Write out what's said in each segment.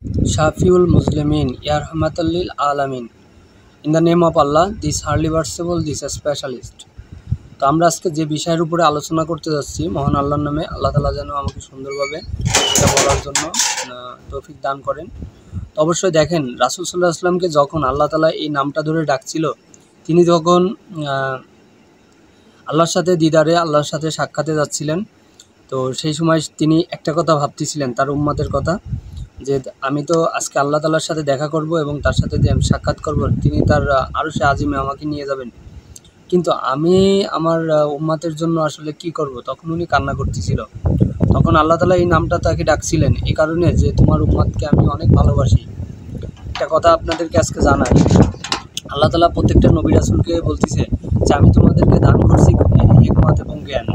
Shafiul Muslimin, Ya Rahmatal Alamin. In the name of Allah, this hardly worshipable, this specialist. তো আমরা আজকে যে বিষয়ের উপরে আলোচনা করতে যাচ্ছি, মহান আল্লাহর নামে। আল্লাহ তাআলা যেন আমাকে সুন্দরভাবে এটা বলার জন্য তৌফিক দান করেন। তো অবশ্যই দেখেন, রাসূল সাল্লাল্লাহু আলাইহি ওয়াসাল্লামকে যখন আল্লাহ তাআলা এই নামটা ধরে ডাকছিল, তিনি যখন আল্লাহর সাথে দিদারে, আল্লাহর সাথে সাক্ষাতে যাচ্ছিলেন, তো সেই সময় তিনি একটা কথা ভাবতেছিলেন, তার উম্মতের কথা, যে আমি তো আজকে আল্লাহ তাআলার সাথে দেখা করব এবং তার সাথে যে আমি সাক্ষাৎ করব, তিনি তার আরশে আজিমে আমাকে নিয়ে যাবেন, কিন্তু আমি আমার উম্মতের জন্য আসলে কি করব। তখন উনি কান্না করতেছিল। তখন আল্লাহ তাআলা এই নামটা তাকে ডাকছিলেন এই কারণে যে তোমার উম্মতকে আমি অনেক ভালোবাসি। একটা কথা আপনাদেরকে আজকে জানাই, আল্লাহ তাআলা প্রত্যেকটা নবী রাসূলকে বলতেছে যে আমি তোমাদেরকে দান করছি হিকমত এবং জ্ঞান।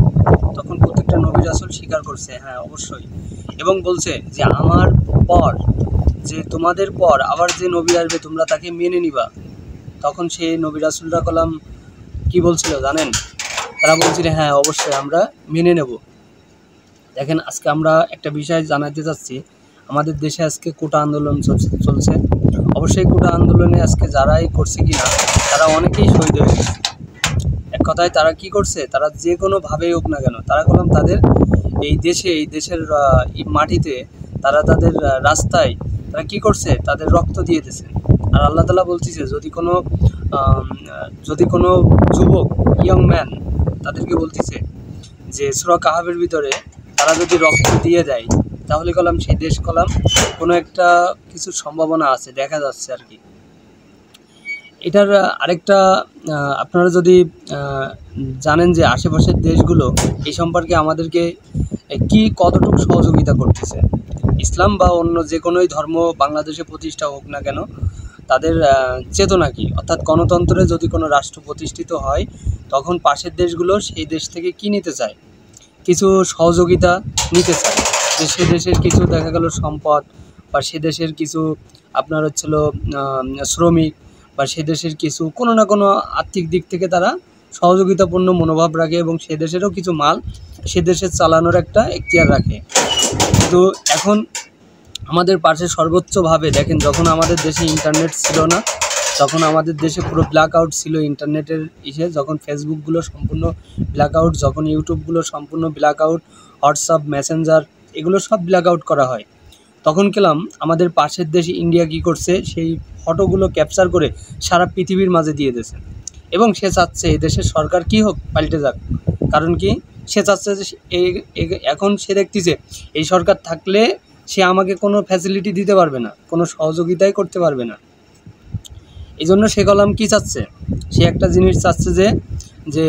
তখন প্রত্যেকটা নবী রাসূল স্বীকার করছে, হ্যাঁ অবশ্যই, এবং বলছে যে আমার পর, যে তোমাদের পর আবার যে নবী আসবে তোমরা তাকে মেনে নিবা। তখন সেই নবী রাসূলরা কলাম কি বলছিল জানেন? তারা বলছিল হ্যাঁ অবশ্যই আমরা মেনে নেব। দেখেন, আজকে আমরা একটা বিষয় জানাতে চাচ্ছি, আমাদের দেশে আজকে কোটা আন্দোলন চলছে। অবশ্যই কোটা আন্দোলনে আজকে যারাই করছে কিনা, তারা অনেকেই শহীদ হয়ে গেছে। এক কথায় তারা কি করছে, তারা যে কোনোভাবেই হোক না কেন, তারা কলম তাদের এই দেশের মাটিতে, তারা তাদের রাস্তায় তারা কি করছে, তাদের রক্ত দিয়ে দিয়েছে। আর আল্লাহ তাআলা বলতেছে যদি কোনো যুবক, ইয়ং ম্যান, তাদেরকে বলতেছে যে সূরা কাহাফের ভিতরে তারা যদি রক্ত দিয়ে দেয়, তাহলে কলাম সেই দেশ কলাম কোনো একটা কিছুর সম্ভাবনা আছে, দেখা যাচ্ছে আর কি। এটার আরেকটা আপনারা যদি জানেন যে আশেপাশের দেশগুলো এই সম্পর্কে আমাদেরকে কতটুকু সহযোগিতা করতেছে। ইসলাম বা অন্য যে কোনোই ধর্ম বাংলাদেশে প্রতিষ্ঠা হোক না কেন, তাদের চেতনা কি, অর্থাৎ গণতন্ত্রে যদি কোনো রাষ্ট্র প্রতিষ্ঠিত হয়, তখন পাশের দেশগুলো সেই দেশ থেকে কি নিতে চায়, কিছু সহযোগিতা নিতে চায়। যে সে দেশের কিছু দেখা গেল সম্পদ, বা সে দেশের কিছু আপনার হচ্ছিল শ্রমিক, বা সে দেশের কিছু কোনো না কোনো আর্থিক দিক থেকে তারা সহযোগিতাপূর্ণ মনোভাব রাখে, এবং সে দেশেরও কিছু মাল সে দেশে চালানোর একটা এখতিয়ার রাখে। কিন্তু এখন আমাদের পাশে সর্বোচ্চভাবে দেখেন, যখন আমাদের দেশে ইন্টারনেট ছিল না, তখন আমাদের দেশে পুরো ব্ল্যাক আউট ছিল ইন্টারনেটের যখন ফেসবুকগুলো সম্পূর্ণ ব্ল্যাক আউট, যখন ইউটিউবগুলো সম্পূর্ণ ব্ল্যাক আউট, হোয়াটসঅ্যাপ, মেসেঞ্জার, এগুলো সব ব্ল্যাক আউট করা হয়, তখন গেলাম আমাদের পাশের দেশ ইন্ডিয়া কি করছে, সেই ফটোগুলো ক্যাপচার করে সারা পৃথিবীর মাঝে দিয়ে দিয়েছে। এবং সে চাচ্ছে এই দেশের সরকার কি হোক, পাল্টে যাক। কারণ কি, সে চাচ্ছে যে এখন সে দেখতেছে এই সরকার থাকলে সে আমাকে কোনো ফ্যাসিলিটি দিতে পারবে না, কোনো সহযোগিতাই করতে পারবে না। এই জন্য সে কলাম কি চাচ্ছে, সে একটা জিনিস চাচ্ছে যে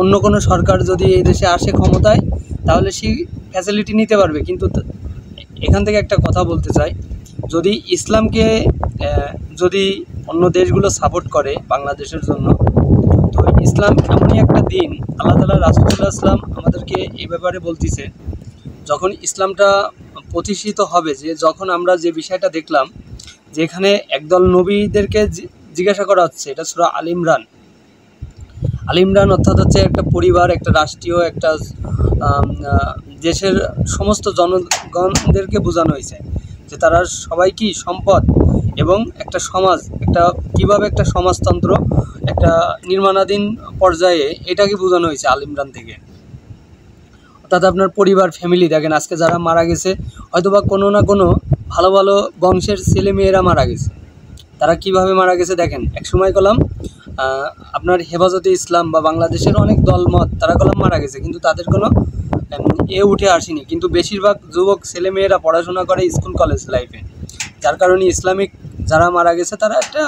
অন্য কোনো সরকার যদি এই দেশে আসে ক্ষমতায়, তাহলে সে ফ্যাসিলিটি নিতে পারবে। কিন্তু এখান থেকে একটা কথা বলতে চাই, যদি ইসলামকে যদি অন্য দেশগুলো সাপোর্ট করে বাংলাদেশের জন্য, তো ইসলাম এমনই একটা দিন, আল্লাহ তাআলা রাসূল সাল্লাল্লাহু আলাইহি ওয়াসাল্লাম আমাদেরকে এই ব্যাপারে বলতেছে, যখন ইসলামটা প্রতিষ্ঠিত হবে, যে যখন আমরা যে বিষয়টা দেখলাম যে এখানে একদল নবীদেরকে জিজ্ঞাসা করা হচ্ছে, এটা সূরা আল ইমরান অর্থাৎ হচ্ছে একটা পরিবার, একটা রাষ্ট্রীয়, একটা দেশের সমস্ত জনগণদেরকে বোঝানো হয়েছে যে তারা সবাই কি সম্পদ এবং একটা সমাজ, কিভাবে একটা সমাজতন্ত্র একটা নির্মাণাধীন পর্যায়ে, এটাকে বোঝানো হয়েছে আল ইমরান থেকে। অর্থাৎ আপনার পরিবার, ফ্যামিলি, দেখেন আজকে যারা মারা গেছে, হয়তোবা কোনো না কোনো ভালো ভালো বংশের ছেলে মেয়েরা মারা গেছে। তারা কিভাবে মারা গেছে দেখেন, এক সময় কলাম আপনার হেফাজতে ইসলাম বা বাংলাদেশের অনেক দলমত, তারা কলাম মারা গেছে, কিন্তু তাদের কোনো উঠে আসেনি। কিন্তু বেশিরভাগ যুবক ছেলেমেয়েরা পড়াশোনা করে স্কুল কলেজ লাইফে, যার কারণে ইসলামিক যারা মারা গেছে তারা একটা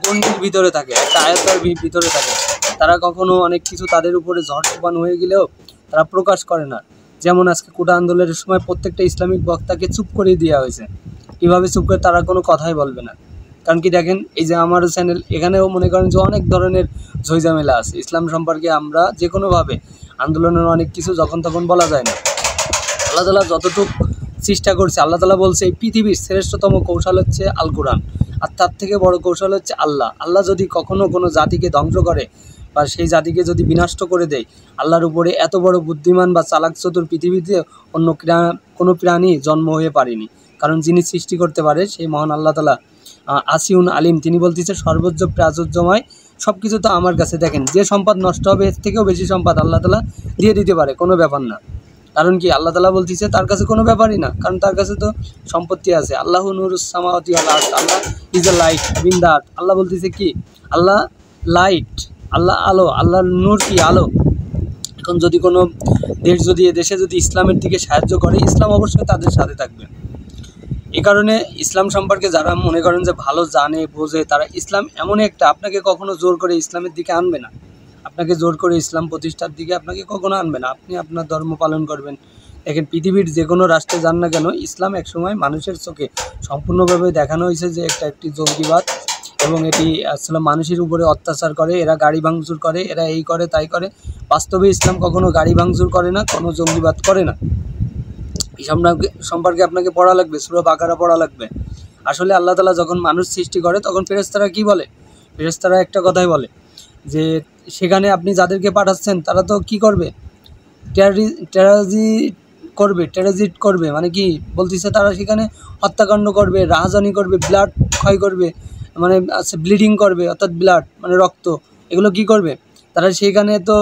গণ্ডির ভিতরে থাকে, একটা আয়তার ভিতরে থাকে। তারা কখনো অনেক কিছু তাদের উপরে ঝড় তুফান হয়ে গেলেও তারা প্রকাশ করে না। যেমন আজকে কোটা আন্দোলনের সময় প্রত্যেকটা ইসলামিক বক্তাকে চুপ করে দেওয়া হয়েছে। কীভাবে চুপ করে, তারা কোনো কথাই বলবে না। কারণ কি, দেখেন এই যে আমার চ্যানেল, এখানেও মনে করেন যে অনেক ধরনের ঝইঝামেলা আছে ইসলাম সম্পর্কে। আমরা যে কোনোভাবে আন্দোলনের অনেক কিছু যখন তখন বলা যায় না। আল্লাহ তাআলা যতটুকু চেষ্টা করছে, আল্লাহ তাআলা বলছে এই পৃথিবীর শ্রেষ্ঠতম কৌশল হচ্ছে আল কোরআন, আর তার থেকে বড় কৌশল হচ্ছে আল্লাহ যদি কখনো কোনো জাতিকে ধ্বংস করে বা সেই জাতিকে যদি বিনষ্ট করে দেয়, আল্লাহর উপরে এত বড় বুদ্ধিমান বা চালাক চতুর পৃথিবীতে অন্য কোনো প্রাণী জন্ম হয়ে পারেনি। কারণ যিনি সৃষ্টি করতে পারে সেই মহান আল্লাহ তাআলা আসিউন আলিম, তিনি বলতেছে সর্বোচ্চ প্রাচুর্যময়, সব কিছু তো আমার কাছে। দেখেন, যে সম্পদ নষ্ট হবে এর থেকেও বেশি সম্পদ আল্লাহ তাআলা দিয়ে দিতে পারে, কোনো ব্যাপার না। কারণ কি আল্লাহ তাআলা বলতেছে তার কাছে কোনো ব্যাপারই না, কারণ তার কাছে তো সম্পত্তি আছে। আল্লাহু নূরুস সামাওয়াতি ওয়াল আরদ, Allah is a light in the earth. Allah বলতেছে কি, আল্লাহ লাইট, আল্লাহ আলো, আল্লাহর নূর কি আলো। এখন যদি কোনো দেশ যদি এদেশে যদি ইসলামের দিকে সাহায্য করে, ইসলাম অবশ্যই তাদের সাথে থাকবে। এই কারণে ইসলাম সম্পর্কে যারা মনে করেন যে ভালো জানে বোঝে, তারা ইসলাম এমন একটা, আপনাকে কখনো জোর করে ইসলামের দিকে আনবে না, আপনাকে জোর করে ইসলাম প্রতিষ্ঠার দিকে আপনাকে কখনো আনবে না। আপনি আপনার ধর্ম পালন করবেন। দেখেন, পৃথিবীর যে কোনো রাষ্ট্রে যান না কেন, ইসলাম একসময় মানুষের চোখে সম্পূর্ণভাবে দেখানো হয়েছে যে একটি জঙ্গিবাদ, এবং এটি আসলে মানুষের উপরে অত্যাচার করে, এরা গাড়ি ভাঙচুর করে, এরা এই করে তাই করে। বাস্তবে ইসলাম কখনো গাড়ি ভাঙচুর করে না, কোনো জঙ্গিবাদ করে না। এই সম্পর্কে আপনাকে পড়া লাগবে, সূরা বাকারা পড়া লাগবে। আসলে আল্লাহ তাআলা যখন মানুষ সৃষ্টি করে তখন ফেরেশতারা কি বলে, ফেরেশতারা একটা কথাই বলে যে সেখানে আপনি যাদেরকে পাঠাচ্ছেন তারা তো কি করবে, টেরাজিট করবে, মানে কি বলতেছে, তারা সেখানে হত্যাকাণ্ড করবে, রাহাজানি করবে, ব্লাড ক্ষয় করবে, মানে ব্লিডিং করবে, অর্থাৎ ব্লাড মানে রক্ত, এগুলো কি করবে তারা সেখানে, তো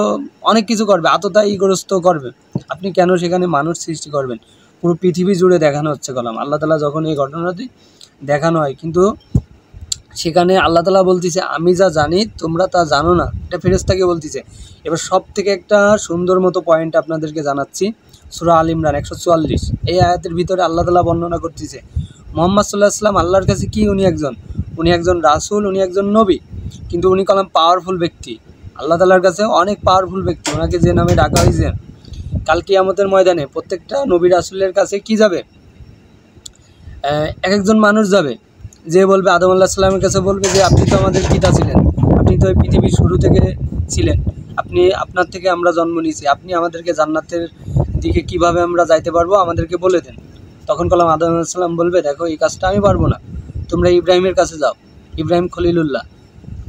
অনেক কিছু করবে, আততায়ীগ্রস্ত করবে। আপনি কেন সেখানে মানুষ সৃষ্টি করবেন? পুরো পৃথিবী জুড়ে দেখানো হচ্ছে কলাম আল্লাহ তাআলা যখন এই ঘটনাটি দেখানো হয়, কিন্তু সেখানে আল্লাহ তাআলা বলতেছে আমি যা জানি তোমরা তা জানো না, এটা ফেরেশতাকে বলতেছে। এবার সব থেকে একটা সুন্দর মতো পয়েন্ট আপনাদেরকে জানাচ্ছি, সূরা আল ইমরান 144, এই আয়াতের ভিতরে আল্লাহ তাআলা বর্ণনা করতেছে মুহাম্মদ সাল্লাল্লাহু আলাইহি ওয়াসাল্লাম আল্লাহর কাছে কি, উনি একজন রাসূল, উনি একজন নবী, কিন্তু উনি কলাম পাওয়ারফুল ব্যক্তি, আল্লাহ তাআলার কাছে অনেক পাওয়ারফুল ব্যক্তি, ওনাকে যে নামে ডাকা হয়েছে। কাল কিয়ামতের ময়দানে প্রত্যেকটা নবী রাসূলের কাছে কি যাবে, এক একজন মানুষ যাবে, যে বলবে আদম আলাইহিস সালামের কাছে বলবে যে আপনি তো আমাদের পিতা ছিলেন, আপনি তো এই পৃথিবীর শুরু থেকে ছিলেন, আপনার থেকে আমরা জন্ম নিয়েছি, আপনি আমাদেরকে জান্নাতের দিকে কিভাবে আমরা যাইতে পারবো আমাদেরকে বলে দেন। তখন কলাম আদম আলাইহিস সালাম বলবে দেখো এই কাজটা আমি পারবো না, তোমরা ইব্রাহিমের কাছে যাও, ইব্রাহিম খলিলুল্লাহ।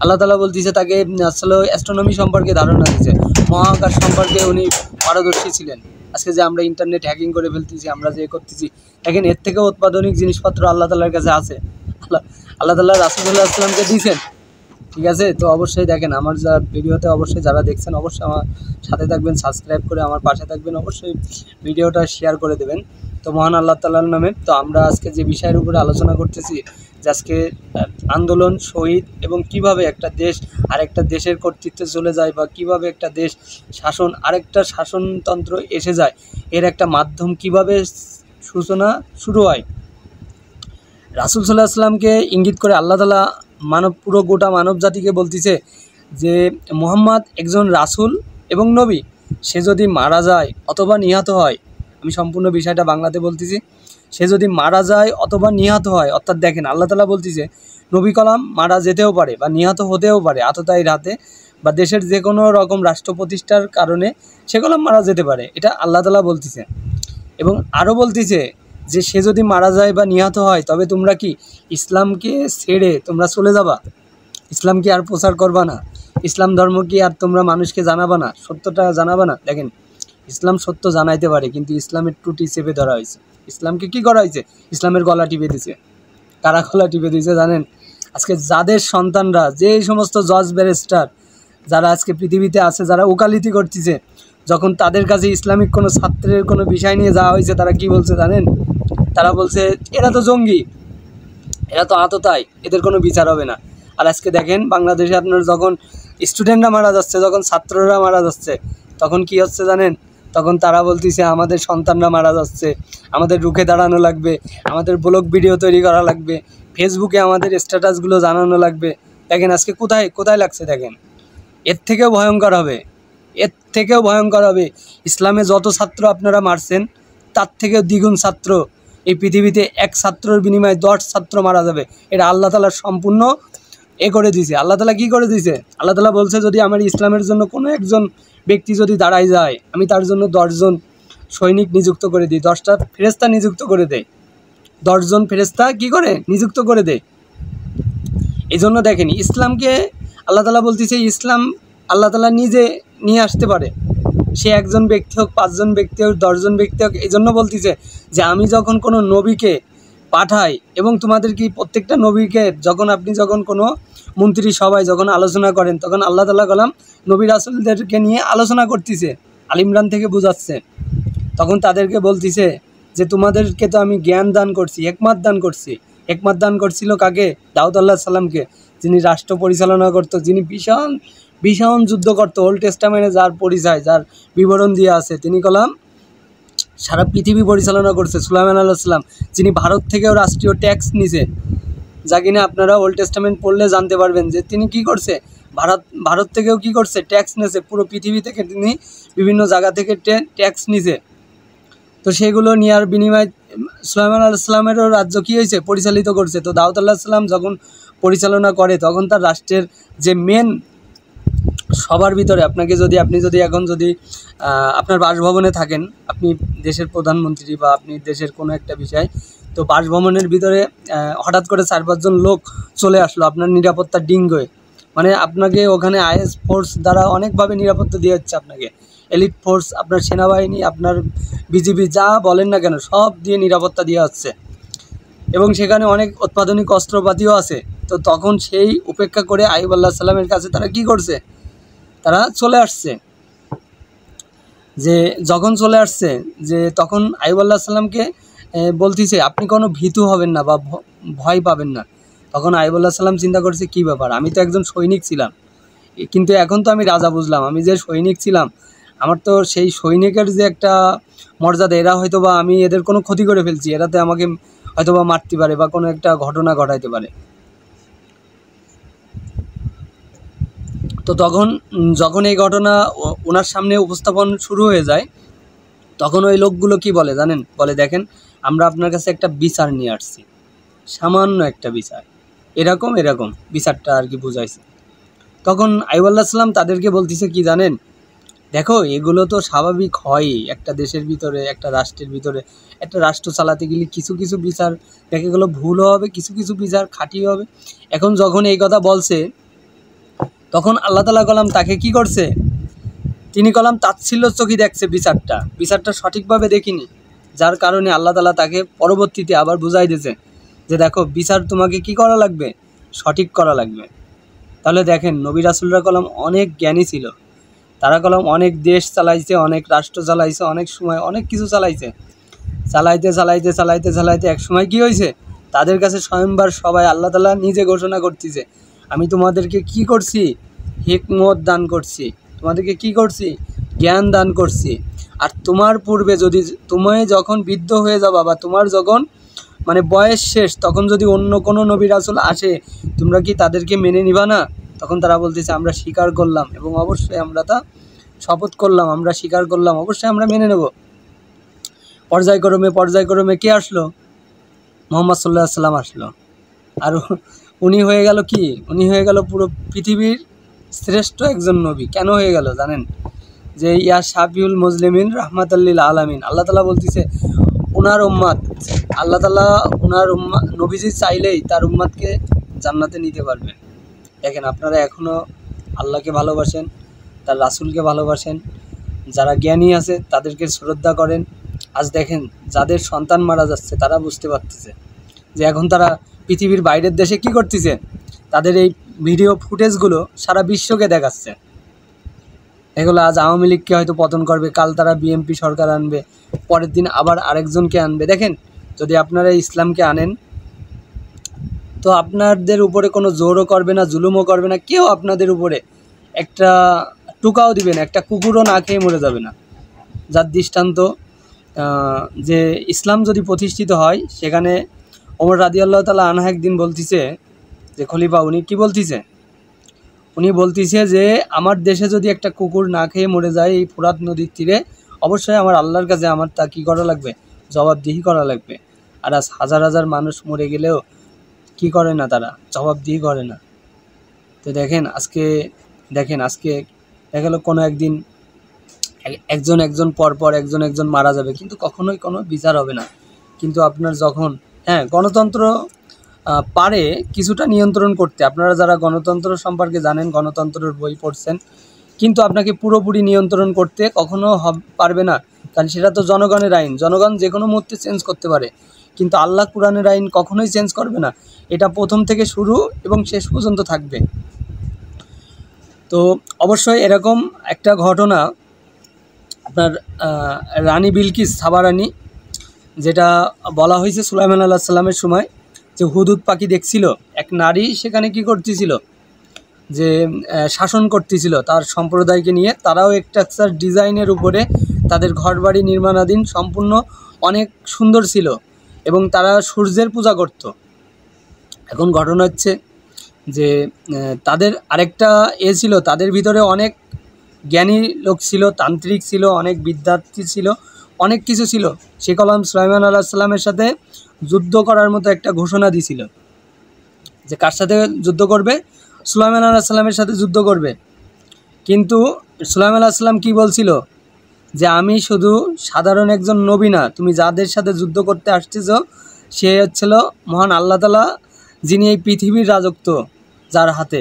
আল্লাহ তাআলা বলতেছে তাকে আসলে অ্যাস্ট্রোনমি সম্পর্কে ধারণা দিয়েছে, মহাকাশ সম্পর্কে উনি পারদর্শী ছিলেন। আজকে যে আমরা ইন্টারনেট হ্যাকিং করে ফেলতেছি, আমরা যে করতেছি, দেখেন এর থেকে অত্যাধুনিক জিনিসপত্র আল্লাহ তাআলার কাছে আছে, আল্লাহ তাআলা রাসূলুল্লাহ সাল্লামকে দিয়েছেন। ঠিক আছে, তো অবশ্যই দেখেন আমার যা ভিডিওতে অবশ্যই যারা দেখছেন অবশ্যই আমার সাথে থাকবেন, সাবস্ক্রাইব করে আমার পাশে থাকবেন, অবশ্যই ভিডিওটা শেয়ার করে দেবেন। তো মহান আল্লাহ তাআলার নামে, তো আমরা আজকে যে বিষয়ের উপরে আলোচনা করতেছি যে আজকে আন্দোলন, শহীদ, এবং কিভাবে একটা দেশ আরেকটা দেশের কর্তৃত্বে চলে যায়, বা কিভাবে একটা দেশ শাসন আরেকটা শাসনতন্ত্র এসে যায়, এর একটা মাধ্যম কিভাবে সূচনা শুরু হয়। রাসূল সাল্লাল্লাহু আলাইহি ওয়াসাল্লামকে ইঙ্গিত করে আল্লাহ তাআলা পুরো গোটা মানব জাতিকে বলতেছে যে মুহাম্মদ একজন রাসূল এবং নবী, সে যদি মারা যায় অথবা নিহত হয়, আমি সম্পূর্ণ বিষয়টা বাংলাতে বলতেছি, সে যদি মারা যায় অথবা নিহত হয়, অর্থাৎ দেখেন আল্লাহ তাআলা বলতেছে নবী কলাম মারা যেতেও পারে বা নিহত হতেও পারে আততায়ীর হাতে, বা দেশের যে কোনো রকম রাষ্ট্র প্রতিষ্ঠার কারণে সে কলাম মারা যেতে পারে, এটা আল্লাহ তাআলা বলতেছে। এবং আরও বলতেছে যে সে যদি মারা যায় বা নিহত হয় তবে তোমরা কি ইসলামকে ছেড়ে তোমরা চলে যাবা, ইসলাম কি আর প্রচার করবা না, ইসলাম ধর্ম কি আর তোমরা মানুষকে জানাবা না, সত্যটা জানাবা না। দেখেন, ইসলাম সত্য জানাইতে পারে, কিন্তু ইসলামের ত্রুটি চেপে ধরা হয়েছে। ইসলামকে কি করা হয়েছে, ইসলামের গলা টিপে দিয়েছে। কারা গলা টিপে দিয়েছে জানেন? আজকে যাদের সন্তানরা, যে সমস্ত জজ ব্যারিস্টার যারা আজকে পৃথিবীতে আছে, যারা ওকালতি করতেছে, যখন তাদের কাছে ইসলামিক কোনো ছাত্রের কোনো বিষয় নিয়ে যাওয়া হয়েছে, তারা কি বলছে জানেন? তারা বলছে এরা তো জঙ্গি, এরা তো আততাই, এদের কোনো বিচার হবে না। আর আজকে দেখেন বাংলাদেশে আপনার যখন স্টুডেন্টরা মারা যাচ্ছে, যখন ছাত্ররা মারা যাচ্ছে, তখন কি হচ্ছে জানেন? তখন তারা বলতেছে আমাদের সন্তানরা মারা যাচ্ছে, আমাদের রুখে দাঁড়ানো লাগবে, আমাদের ব্লগ ভিডিও তৈরি করা লাগবে, ফেসবুকে আমাদের স্ট্যাটাসগুলো জানানো লাগবে। দেখেন আজকে কোথায় কোথায় লাগছে, দেখেন এর থেকেও ভয়ঙ্কর হবে, এর থেকেও ভয়ঙ্কর হবে। ইসলামে যত ছাত্র আপনারা মারছেন তার থেকেও দ্বিগুণ ছাত্র এই পৃথিবীতে, এক ছাত্রের বিনিময়ে 10 ছাত্র মারা যাবে। এটা আল্লাহ তাআলা সম্পূর্ণ করে দিয়েছে। আল্লাহ তাআলা কী করে দিয়েছে? আল্লাহ তাআলা বলছে যদি আমার ইসলামের জন্য কোনো একজন ব্যক্তি যদি দাঁড়ায় যায়, আমি তার জন্য 10 জন সৈনিক নিযুক্ত করে দিই, 10টা ফেরেশতা নিযুক্ত করে দেয়, 10 জন ফেরেশতা কী করে নিযুক্ত করে দেয়। এই জন্য দেখেন ইসলামকে আল্লাহ তাআলা বলতেছে ইসলাম আল্লাহ তাআলা নিজে নিয়ে আসতে পারে, সে একজন ব্যক্তি হোক, 5 জন ব্যক্তি হোক, 10 জন ব্যক্তি হোক। এই জন্য বলতেছে যে আমি যখন কোনো নবীকে পাঠায় এবং তোমাদের কি প্রত্যেকটা নবীকে যখন কোনো মন্ত্রী সবাই যখন আলোচনা করেন তখন আল্লাহ তাআলা কালাম নবী রাসূলদেরকে নিয়ে আলোচনা করতেছে, আল ইমরান থেকে বোঝাচ্ছে। তখন তাদেরকে বলতিছে যে তোমাদেরকে তো আমি জ্ঞান দান করছি, হিকমত দান করছি। হিকমত দান করছিল কাকে? দাউদ আলাইহিস সালামকে, যিনি রাষ্ট্র পরিচালনা করতো, যিনি ভীষণ যুদ্ধ করতো। ওল্ড টেস্টামেন্টে যার পরিচয়, যার বিবরণ দিয়ে আছে, তিনি কলাম সারা পৃথিবী পরিচালনা করছে। সুলাইমান আলাইহিস সালাম, যিনি ভারত থেকেও রাষ্ট্রীয় ট্যাক্স নিছে, যা কিনা আপনারা ওল্ড টেস্টামেন্ট পড়লে জানতে পারবেন যে তিনি কি করছে, ভারত থেকেও কি করছে, ট্যাক্স নিয়েছে। পুরো পৃথিবী থেকে তিনি বিভিন্ন জায়গা থেকে ট্যাক্স নিছে। তো সেগুলো নেওয়ার বিনিময়ে সুলাইমান আলাইহিস সালামেরও রাজ্য কী হয়েছে, পরিচালিত করছে। তো দাউদ আলাইহিস সালাম যখন পরিচালনা করে তখন তার রাষ্ট্রের যে মেন সবার ভিতরে আপনি যদি এখন আপনার বাসভবনে থাকেন, আপনি দেশের প্রধানমন্ত্রী বা আপনি দেশের কোনো একটা বিষয়, তো বাসভবনের ভিতরে হঠাৎ করে 4-5 জন লোক চলে আসলো আপনার নিরাপত্তার ডিঙ্গয়ে, মানে আপনাকে ওখানে আইএস ফোর্স দ্বারা অনেকভাবে নিরাপত্তা দিয়ে হচ্ছে, আপনাকে এলিট ফোর্স, আপনার সেনাবাহিনী, আপনার বিজিবি, যা বলেন না কেন সব দিয়ে নিরাপত্তা দেওয়া হচ্ছে এবং সেখানে অনেক অত্যাধুনিক অস্ত্রপাতিও আছে। তো তখন সেই উপেক্ষা করে আইয়ুব আলাইহিস সালামের কাছে তারা কি করছে, তারা চলে আসছে। যখন চলে আসছে তখন আইয়ুব আলাইহিস সালামকে বলতেছে আপনি কোনো ভীতু হবেন না বা ভয় পাবেন না। তখন আইয়ুব আলাইহিস সালাম চিন্তা করছে কী ব্যাপার, আমি তো একজন সৈনিক ছিলাম, কিন্তু এখন তো আমি রাজা বুঝলাম। আমি যে সৈনিক ছিলাম, আমার তো সেই সৈনিকের যে একটা মর্যাদা, এরা হয়তো বা আমি এদের কোনো ক্ষতি করে ফেলছি, এরাতে আমাকে হয়তো বা মারতে পারে বা কোনো একটা ঘটনা ঘটাইতে পারে। তো যখন এই ঘটনা ওনার সামনে উপস্থাপন শুরু হয়ে যায়, তখন ওই লোকগুলো কি বলে জানেন? বলে দেখেন, আমরা আপনার কাছে একটা বিচার নিয়ে আসছি, সামান্য একটা বিচার, এরকম বিচারটা আর কি বুঝাইছে। তখন আইয়ুব আলাইহিস সালাম তাদেরকে বলতেছে কি জানেন, দেখো এগুলো তো স্বাভাবিক হয়ই, একটা দেশের ভিতরে, একটা রাষ্ট্রের ভিতরে, একটা রাষ্ট্র চালাতে গেলে কিছু কিছু বিচার দেখে গেলো ভুলও হবে, কিছু কিছু বিচার খাঁটিও হবে। এখন যখন এই কথা বলছে তখন আল্লাহ তাআলা কলাম তাকে কি করছে, তিনি কলাম তাচ্ছিল্য চোখে দেখছে বিচারটা সঠিকভাবে দেখিনি, যার কারণে আল্লাহ তাআলা তাকে পরবর্তীতে আবার বুঝাই দিয়েছে যে দেখো বিচার তোমাকে কি করা লাগবে, সঠিক করা লাগবে। তাহলে দেখেন নবী রাসূলরা কলাম অনেক জ্ঞানী ছিল, তারা কলাম অনেক দেশ চালাইছে, অনেক রাষ্ট্র চালাইছে, অনেক সময় অনেক কিছু চালাইছে। চালাইতে এক সময় কি হয়েছে, তাদের কাছে স্বয়ংবার সবাই আল্লাহ তাআলা নিজে ঘোষণা করতেছে আমি তোমাদেরকে কি করছি, হিকমত দান করছি, তোমাদেরকে কি করছি, জ্ঞান দান করছি। আর তোমার পূর্বে যদি তুমি যখন বৃদ্ধ হয়ে যাবা বা তোমার যখন মানে বয়স শেষ, তখন যদি অন্য কোনো নবী রাসূল আসে, তোমরা কি তাদেরকে মেনে নিবা না? তখন তারা বলতেছে আমরা স্বীকার করলাম এবং অবশ্যই আমরা তা শপথ করলাম, আমরা স্বীকার করলাম, অবশ্যই আমরা মেনে নেব। পর্যায়ক্রমে কে আসলো? মুহাম্মদ সাল্লাল্লাহু আলাইহি সাল্লাম আসলো। আর উনি হয়ে গেল কি, উনি হয়ে গেল পুরো পৃথিবীর শ্রেষ্ঠ একজন নবী। কেন হয়ে গেল জানেন? যে ইয়া শাফিউল মুসলিমিন রাহমাতাল লিল আলামিন, আল্লাহ তাআলা বলতেছে ওনার উম্মত, আল্লাহ তাআলা ওনার নবীজি চাইলেই তার উম্মতকে জান্নাতে নিতে পারবে। দেখেন আপনারা এখনও আল্লাহকে ভালোবাসেন, তার রাসূলকে ভালোবাসেন, যারা জ্ঞানী আছে তাদেরকে শ্রদ্ধা করেন। আজ দেখেন যাদের সন্তান মারা যাচ্ছে তারা বুঝতে পারতেছে যে এখন তারা পৃথিবীর বাইরের দেশে কি করতেছে, তাদের এই ভিডিও ফুটেজগুলো সারা বিশ্বকে দেখাচ্ছে। এগুলো আজ আওয়ামী লীগকে হয়তো পতন করবে, কাল তারা বিএনপি সরকার আনবে, পরের দিন আবার আরেকজনকে আনবে। দেখেন যদি আপনারা ইসলামকে আনেন তো আপনাদের উপরে কোনো জোরও করবে না, জুলুমও করবে না, কেউ আপনাদের উপরে একটা টুকাও দিবে না, একটা কুকুরও না খেয়ে মরে যাবে না। যার দৃষ্টান্ত যে ইসলাম যদি প্রতিষ্ঠিত হয়, সেখানে ওমর রাদিয়াল্লাহু তাআলা আনহু একদিন বলতিছে যে খলিফা, উনি কি বলতিছে, উনি বলতিছে যে আমার দেশে যদি একটা কুকুর না খেয়ে মরে যায় এই ফোরাত নদীর তীরে, অবশ্যই আমার আল্লাহর কাছে আমার তা কী করা লাগবে, জবাবদিহি করা লাগবে। আর আজ হাজার হাজার মানুষ মরে গেলেও কি করে না, তারা জবাবদিহি করে না। তো দেখেন আজকে দেখা গেল কোনো একদিন একজন পর একজন মারা যাবে, কিন্তু কখনোই কোনো বিচার হবে না। কিন্তু আপনার যখন গণতন্ত্র পারে কিছুটা নিয়ন্ত্রণ করতে, আপনারা যারা গণতন্ত্র সম্পর্কে জানেন, গণতন্ত্রের বই পড়ছেন, কিন্তু আপনাকে পুরোপুরি নিয়ন্ত্রণ করতে কখনো পারবে না, কারণ সেটা তো জনগণের আইন, জনগণ যে কোনো মুহূর্তে চেঞ্জ করতে পারে। কিন্তু আল্লাহ কোরআনের আইন কখনোই চেঞ্জ করবে না। এটা প্রথম থেকে শুরু এবং শেষ পর্যন্ত থাকবে। তো অবশ্যই এরকম একটা ঘটনা আপনার রানী বিলকিস, সাবা রানী, যেটা বলা হয়েছে সুলাইমান আলাইহিস সালামের সময়, যে হুদুদ পাখি দেখছিল, এক নারী সেখানে কি করতেছিল, যে শাসন করতেছিল তার সম্প্রদায়কে নিয়ে। তারাও একটা ডিজাইনের উপরে তাদের ঘরবাড়ি নির্মাণাধীন, সম্পূর্ণ অনেক সুন্দর ছিল এবং তারা সূর্যের পূজা করত। এখন ঘটনা হচ্ছে যে তাদের আরেকটা ছিল, তাদের ভিতরে অনেক জ্ঞানী লোক ছিল, তান্ত্রিক ছিল, অনেক বিদ্যার্থী ছিল, অনেক কিছু ছিল। সে কলাম সুলাইমান আলাইহিস সালামের সাথে যুদ্ধ করার মতো একটা ঘোষণা দিছিল, যে কার সাথে যুদ্ধ করবে, সুলাইমান আলাইহিস সালামের সাথে যুদ্ধ করবে। কিন্তু সুলাইমান আলাইহিস সালাম কী বলছিল, যে আমি শুধু সাধারণ একজন নবী না, তুমি যাদের সাথে যুদ্ধ করতে আসতেছ সে হচ্ছিল মহান আল্লাহ তাআলা, যিনি এই পৃথিবীর রাজত্ব যার হাতে,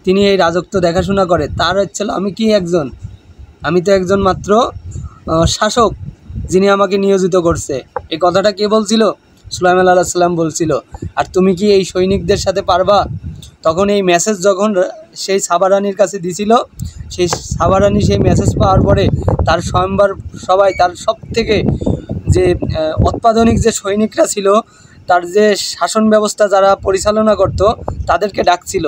তিনি এই রাজত্ব দেখাশোনা করে, তার হচ্ছিল আমি আমি তো একজন মাত্র শাসক, যিনি আমাকে নিয়োজিত করছে। এই কথাটা কে বলছিল? সুলাইমান আলাইহিস সালাম বলছিল। আর তুমি কি এই সৈনিকদের সাথে পারবা? তখন এই মেসেজ যখন সেই সাবা রানীর কাছে দিছিল, সেই সাবা রানী সেই মেসেজ পাওয়ার পরে তার স্বয়ম্বর সবাই, তার সব থেকে যে অত্যাধুনিক যে সৈনিকরা ছিল, তার যে শাসন ব্যবস্থা যারা পরিচালনা করত, তাদেরকে ডাকছিল।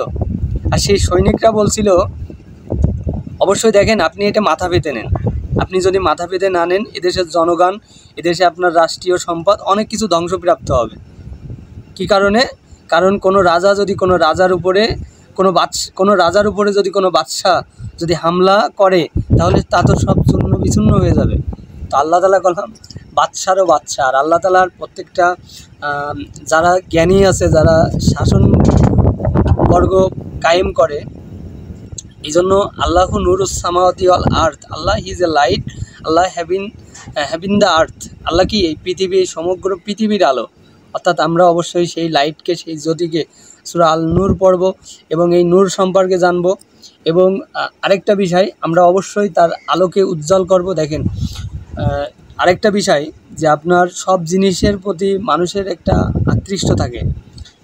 আর সেই সৈনিকরা বলছিল, অবশ্যই দেখেন, আপনি এটা মাথা পেতে নেন, আপনি যদি মাথা পেতে না নেন, এদেশের জনগণ, এদেশে আপনার রাষ্ট্রীয় সম্পদ অনেক কিছু ধ্বংসপ্রাপ্ত হবে। কি কারণে? কারণ কোনো রাজা যদি কোনো রাজার উপরে যদি কোনো বাদশা যদি হামলা করে, তাহলে তা তো সব চূর্ণ বিচূর্ণ হয়ে যাবে। তো আল্লাহ তাআলা কলাম বাদশারও বাদশা, আর আল্লাহ তাআলার প্রত্যেকটা যারা জ্ঞানী আছে, যারা শাসন বর্গ কায়েম করে, এই জন্য আল্লাহু নূরুস সামাওয়াতি ওয়াল earth, Allah is a light, Allah heaven the earth, Allah কি এই পৃথিবী, সমগ্র পৃথিবীর আলো। অর্থাৎ আমরা অবশ্যই সেই লাইটকে, সেই জ্যোতিকে সূরা আল নূর পড়ব এবং এই নূর সম্পর্কে জানব। এবং আরেকটা বিষয়, আমরা অবশ্যই তার আলোকে উজ্জ্বল করব। দেখেন, আরেকটা বিষয়, যে আপনার সব জিনিসের প্রতি মানুষের একটা আকৃষ্ট থাকে,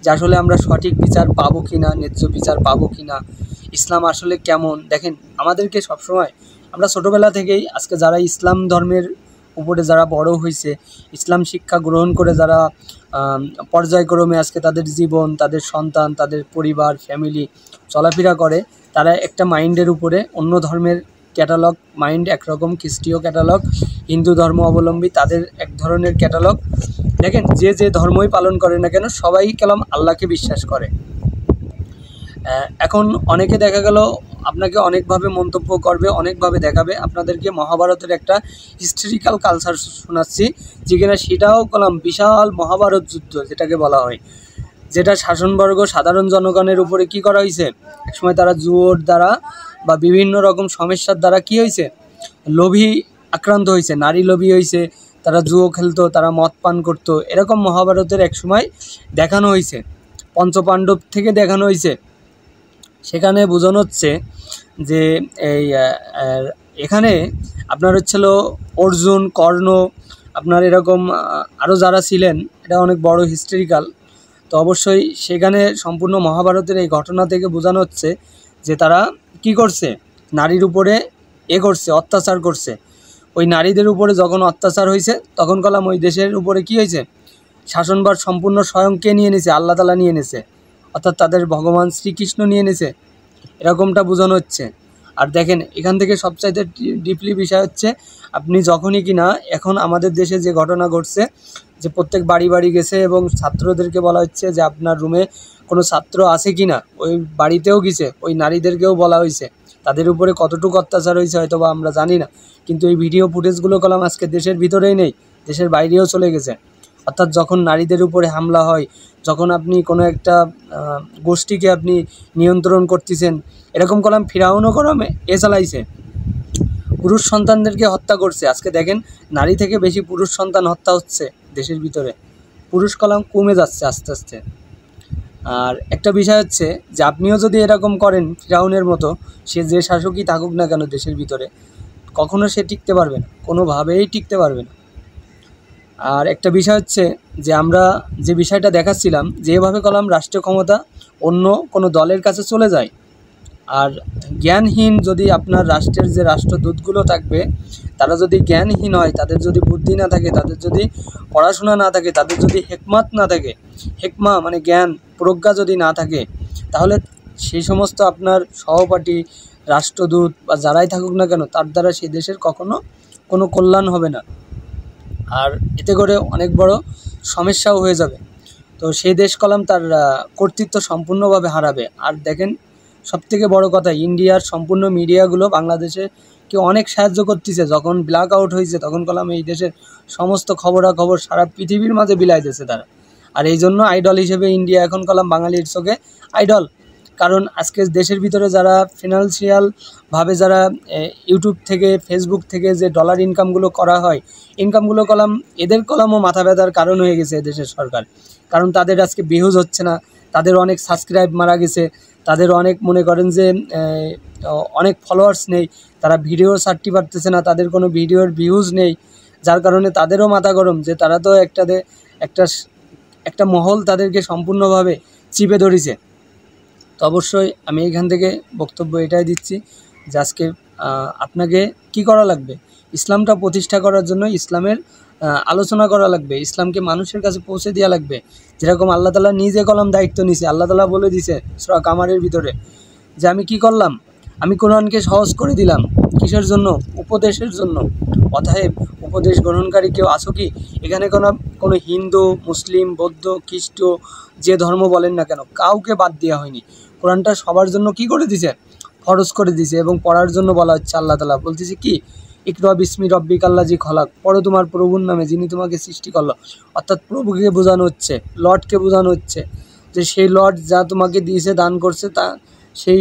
যে আসলে আমরা সঠিক বিচার পাবো কি না, ন্যায্য বিচার পাবো কি না, ইসলাম আসলে কেমন। দেখেন, আমাদেরকে সবসময়, আমরা ছোটোবেলা থেকেই আজকে যারা ইসলাম ধর্মের উপরে যারা বড় হয়েছে, ইসলাম শিক্ষা গ্রহণ করে যারা পর্যায়ক্রমে আজকে তাদের জীবন, তাদের সন্তান, তাদের পরিবার, ফ্যামিলি চলাফেরা করে, তারা একটা মাইন্ডের উপরে অন্য ধর্মের ক্যাটালগ, মাইন্ড একরকম, খ্রিস্টীয় ক্যাটালগ, হিন্দু ধর্ম অবলম্বী তাদের এক ধরনের ক্যাটালগ। দেখেন, যে ধর্মই পালন করে না কেন, সবাই কালাম আল্লাহকে বিশ্বাস করে। এখন অনেকে দেখা গেল আপনাকে অনেকভাবে মন্তব্য করবে, অনেকভাবে দেখাবে। আপনাদেরকে মহাভারতের একটা হিস্টোরিক্যাল কালচার শোনাচ্ছি, যেখানে সেটাও কলাম বিশাল মহাভারত যুদ্ধ যেটাকে বলা হয়, যেটা শাসনবর্গ সাধারণ জনগণের উপরে কি করা হয়েছে, একসময় তারা জুয়োর দ্বারা বা বিভিন্ন রকম সমস্যার দ্বারা কি হয়েছে, লোভী আক্রান্ত হয়েছে, নারী লোভী হয়েছে, তারা জুয়ো খেলতো, তারা মদ পান করতো। এরকম মহাভারতের এক সময় দেখানো হয়েছে, পঞ্চপাণ্ডব থেকে দেখানো হয়েছে। সেখানে বোঝানো হচ্ছে যে এখানে আপনার হচ্ছিল অর্জুন, কর্ণ, আপনার এরকম আরও যারা ছিলেন, এটা অনেক বড় হিস্টোরিক্যাল। তো অবশ্যই সেখানে সম্পূর্ণ মহাভারতের এই ঘটনা থেকে বোঝানো হচ্ছে যে তারা কি করছে, নারীর উপরে করছে, অত্যাচার করছে। ওই নারীদের উপরে যখন অত্যাচার হয়েছে, তখন কলাম ওই দেশের উপরে কি হয়েছে, শাসনভার সম্পূর্ণ স্বয়ং কে নিয়ে নিয়েছে? আল্লাহ তাআলা নিয়ে নিয়েছে, অর্থাৎ তাদের ভগবান শ্রীকৃষ্ণ নিয়ে নিয়েছে, এরকমটা বোঝানো হচ্ছে। আর দেখেন, এখান থেকে সবচাইতে ডিপলি বিষয় হচ্ছে, আপনি যখনই কি না, এখন আমাদের দেশে যে ঘটনা ঘটছে, যে প্রত্যেক বাড়ি বাড়ি গেছে এবং ছাত্রদেরকে বলা হচ্ছে যে আপনার রুমে কোনো ছাত্র আছে কি না, ওই বাড়িতেও গেছে, ওই নারীদেরকেও বলা হয়েছে। তাদের উপরে কতটুকু অত্যাচার হয়েছে হয়তো বা আমরা জানি না, কিন্তু এই ভিডিও ফুটেজগুলো কলাম আজকে দেশের ভিতরেই নেই, দেশের বাইরেও চলে গেছে। অর্থাৎ যখন নারীদের উপরে হামলা হয়, যখন আপনি কোনো একটা গোষ্ঠীকে আপনি নিয়ন্ত্রণ করতেছেন, এরকম কলাম ফিরাউনও কলাম চালাইছে, পুরুষ সন্তানদেরকে হত্যা করছে। আজকে দেখেন, নারী থেকে বেশি পুরুষ সন্তান হত্যা হচ্ছে দেশের ভিতরে, পুরুষ কলাম কমে যাচ্ছে আস্তে আস্তে। আর একটা বিষয় হচ্ছে যে আপনিও যদি এরকম করেন ফিরাউনের মতো, সে যে শাসকই থাকুক না কেন দেশের ভিতরে, কখনো সে টিকতে পারবে না, কোনোভাবেই টিকতে পারবে না। আর একটা বিষয় হচ্ছে যে আমরা যে বিষয়টা দেখাচ্ছিলাম, যেভাবে কলাম রাষ্ট্রীয় ক্ষমতা অন্য কোনো দলের কাছে চলে যায়, আর জ্ঞানহীন যদি আপনার রাষ্ট্রের যে রাষ্ট্রদূতগুলো থাকবে তারা যদি জ্ঞানহীন হয়, তাদের যদি বুদ্ধি না থাকে, তাদের যদি পড়াশোনা না থাকে, তাদের যদি হেকমত না থাকে, হেকমা মানে জ্ঞান প্রজ্ঞা যদি না থাকে, তাহলে সেই সমস্ত আপনার সহপাঠী রাষ্ট্রদূত বা যারাই থাকুক না কেন, তার দ্বারা সেই দেশের কখনো কোনো কল্যাণ হবে না, আর এতে করে অনেক বড় সমস্যাও হয়ে যাবে। তো সেই দেশ কলাম তার কর্তৃত্ব সম্পূর্ণভাবে হারাবে। আর দেখেন, সবথেকে বড় কথা, ইন্ডিয়ার সম্পূর্ণ মিডিয়াগুলো বাংলাদেশে অনেক সাহায্য করতেছে। যখন ব্ল্যাক আউট হয়েছে তখন কলাম এই দেশের সমস্ত খবরাখবর সারা পৃথিবীর মাঝে বিলাইতেছে তারা। আর এই জন্য আইডল হিসেবে ইন্ডিয়া এখন কলাম বাঙালির চোখে আইডল। কারণ আজকে দেশের ভিতরে যারা ফিনান্সিয়ালভাবে যারা ইউটিউব থেকে ফেসবুক থেকে যে ডলার ইনকামগুলো করা হয়, ইনকামগুলো কলাম এদের কলামও মাথা ব্যথার কারণ হয়ে গেছে দেশের সরকার। কারণ তাদের আজকে ভিউজ হচ্ছে না, তাদের অনেক সাবস্ক্রাইব মারা গেছে, তাদের অনেক মনে করেন যে অনেক ফলোয়ার্স নেই, তারা ভিডিও ছাড়তে পারতেছে না, তাদের কোনো ভিডিওর ভিউজ নেই, যার কারণে তাদেরও মাথা গরম যে তারা তো একটা মহল তাদেরকে সম্পূর্ণভাবে চিপে ধরেছে। তো অবশ্যই আমি এখান থেকে বক্তব্য এটাই দিচ্ছি যে আজকে আপনাকে কি করা লাগবে, ইসলামটা প্রতিষ্ঠা করার জন্য ইসলামের আলোচনা করা লাগবে, ইসলামকে মানুষের কাছে পৌঁছে দেওয়া লাগবে। যেরকম আল্লাহ তাআলা নিজে কলম দায়িত্ব নিছে, আল্লাহ তাআলা বলে দিছে সূরা কামারের ভিতরে যে আমি কি করলাম, আমি কোরআনকে সহজ করে দিলাম। কিসের জন্য? উপদেশের জন্য। অতএব উপদেশ গ্রহণকারী কেউ আছো কি? এখানে কোনো হিন্দু, মুসলিম, বৌদ্ধ, খ্রিস্ট যে ধর্ম বলেন না কেন, কাউকে বাদ দেওয়া হয়নি। কোরআনটা সবার জন্য কি করে দিছে? ফরজ করে দিছে। এবং পড়ার জন্য বলা হচ্ছে, আল্লাহ তাআলা বলতেছে কি, ইকরা বিসমি রব্বিকাল্লাযী খলাক, পড়ো তোমার প্রভুর নামে যিনি তোমাকে সৃষ্টি করলো। অর্থাৎ প্রভুকে বোঝানো হচ্ছে, লর্ডকে বোঝানো হচ্ছে যে সেই লর্ড যা তোমাকে দিয়েছে, দান করছে, তা সেই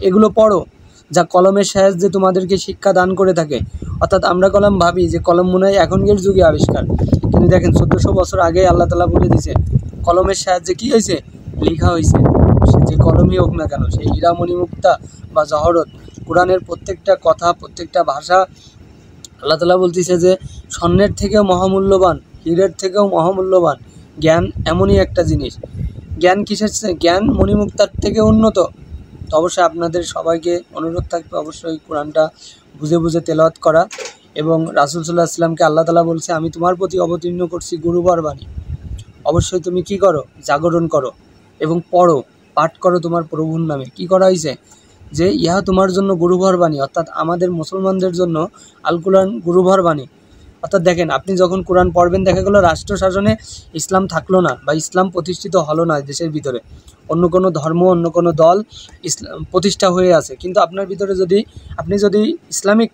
এগুলো পড়ো, যা কলমের সাহায্যে তোমাদেরকে শিক্ষা দান করে থাকে। অর্থাৎ আমরা কলম ভাবি যে কলম মনে হয় এখনকার যুগে আবিষ্কার, কিন্তু দেখেন 1400 বছর আগে আল্লাহ তাআলা বলে দিয়েছে কলমের সাহায্যে কী হয়েছে, লেখা হয়েছে। সে যে কলমই হোক না কেন, সেই হীরামণি মুক্তা বা জহরত, কোরআনের প্রত্যেকটা কথা, প্রত্যেকটা ভাষা আল্লাহ তাআলা বলতেছে যে স্বর্ণের থেকেও মহামূল্যবান, হীরের থেকেও মহামূল্যবান জ্ঞান এমনই একটা জিনিস। জ্ঞান কিসের? জ্ঞান মণিমুক্তার থেকে উন্নত। তো অবশ্যই আপনাদের সবাইকে অনুরোধ থাকবে অবশ্যই কোরআনটা বুঝে বুঝে তেলাওয়াত করা। এবং রাসূল সাল্লাল্লাহু আলাইহি ওয়াসাল্লামকে আল্লাহ তাআলা বলছে, আমি তোমার প্রতি অবতীর্ণ করছি গুরুবর বাণী। অবশ্যই তুমি কি করো? জাগরণ করো এবং পড়ো, পাঠ করো তোমার প্রভুর নামে। কি করা হয়েছে? যে ইহা তোমার জন্য গুরুবর বাণী, অর্থাৎ আমাদের মুসলমানদের জন্য আল কোরআন গুরুবর বাণী। অর্থাৎ দেখেন, আপনি যখন কোরআন পড়বেন, দেখা গেলো রাষ্ট্র শাসনে ইসলাম থাকলো না বা ইসলাম প্রতিষ্ঠিত হলো না দেশের ভিতরে, অন্য কোনো ধর্ম, অন্য কোনো দল ইসলাম প্রতিষ্ঠা হয়ে আছে, কিন্তু আপনার ভিতরে আপনি যদি ইসলামিক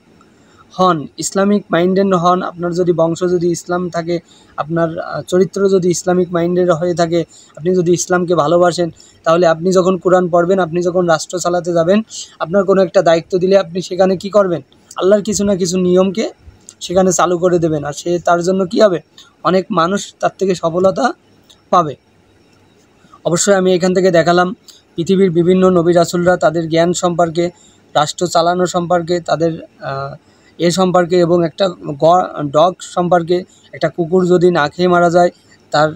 হন, ইসলামিক মাইন্ডেড হন, আপনার যদি বংশ যদি ইসলাম থাকে, আপনার চরিত্র যদি ইসলামিক মাইন্ডেড হয়ে থাকে, আপনি যদি ইসলামকে ভালোবাসেন, তাহলে আপনি যখন কোরআন পড়বেন, আপনি যখন রাষ্ট্র চালাতে যাবেন, আপনার কোনো একটা দায়িত্ব দিলে আপনি সেখানে কি করবেন? আল্লাহর কিছু না কিছু নিয়মকে সেখানে চালু করে দেবেন। আর তার জন্য কি হবে? অনেক মানুষ তার থেকে সফলতা পাবে। অবশ্যই আমি এখান থেকে দেখালাম পৃথিবীর বিভিন্ন নবী রাসূলরা তাদের জ্ঞান সম্পর্কে, রাষ্ট্র চালানো সম্পর্কে, তাদের সম্পর্কে, এবং একটা ডগ সম্পর্কে, একটা কুকুর যদি না খেয়ে মারা যায় তার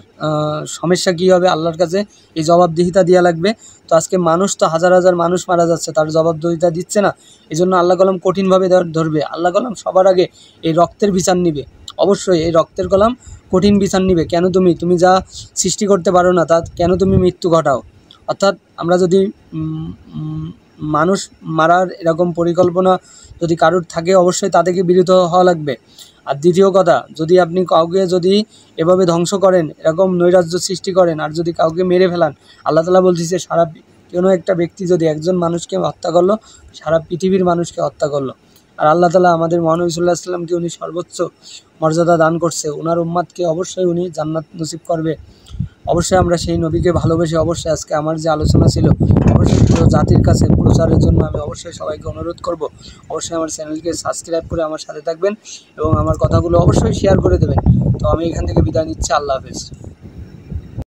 সমস্যা কী হবে আল্লাহর কাছে, এই জবাবদিহিতা দেওয়া লাগবে। তো আজকে মানুষ তো হাজার হাজার মানুষ মারা যাচ্ছে, তার জবাবদিহিতা দিচ্ছে না, এই জন্য আল্লাহ কলম কঠিনভাবে ধরবে। আল্লাহ কলম সবার আগে এই রক্তের বিচার নিবে। অবশ্যই এই রক্তের কলম কঠিন বিচার নিবে। কেন তুমি যা সৃষ্টি করতে পারো না, তা কেন তুমি মৃত্যু ঘটাও? অর্থাৎ আমরা যদি মানুষ মারার এরকম পরিকল্পনা যদি কারোর থাকে, অবশ্যই তা থেকে বিরত হওয়া লাগবে। আর দ্বিতীয় কথা, যদি আপনি কাউকে যদি এভাবে ধ্বংস করেন, এরকম নৈরাজ্য সৃষ্টি করেন, আর যদি কাউকে মেরে ফেলান, আল্লাহ তাআলা বলতেছে কোনো একটা ব্যক্তি যদি একজন মানুষকে হত্যা করলো, সারা পৃথিবীর মানুষকে হত্যা করলো। আর আল্লাহ তাআলা আমাদের মহানবী সাল্লাল্লাহু আলাইহি ওয়াসাল্লামকে উনি সর্বোচ্চ মর্যাদা দান করছে, ওনার উম্মাদকে অবশ্যই উনি জান্নাত নসিব করবে। অবশ্যই আমরা সেই নবীকে ভালোবেসে অবশ্যই আজকে আমার যে আলোচনা ছিল, অবশ্যই পুরো জাতির কাছে প্রচারের জন্য আমি অবশ্যই সবাইকে অনুরোধ করব, অবশ্যই আমার চ্যানেলকে সাবস্ক্রাইব করে আমার সাথে থাকবেন এবং আমার কথাগুলো অবশ্যই শেয়ার করে দেবেন। তো আমি এখান থেকে বিদায় নিচ্ছি। আল্লাহ হাফেজ।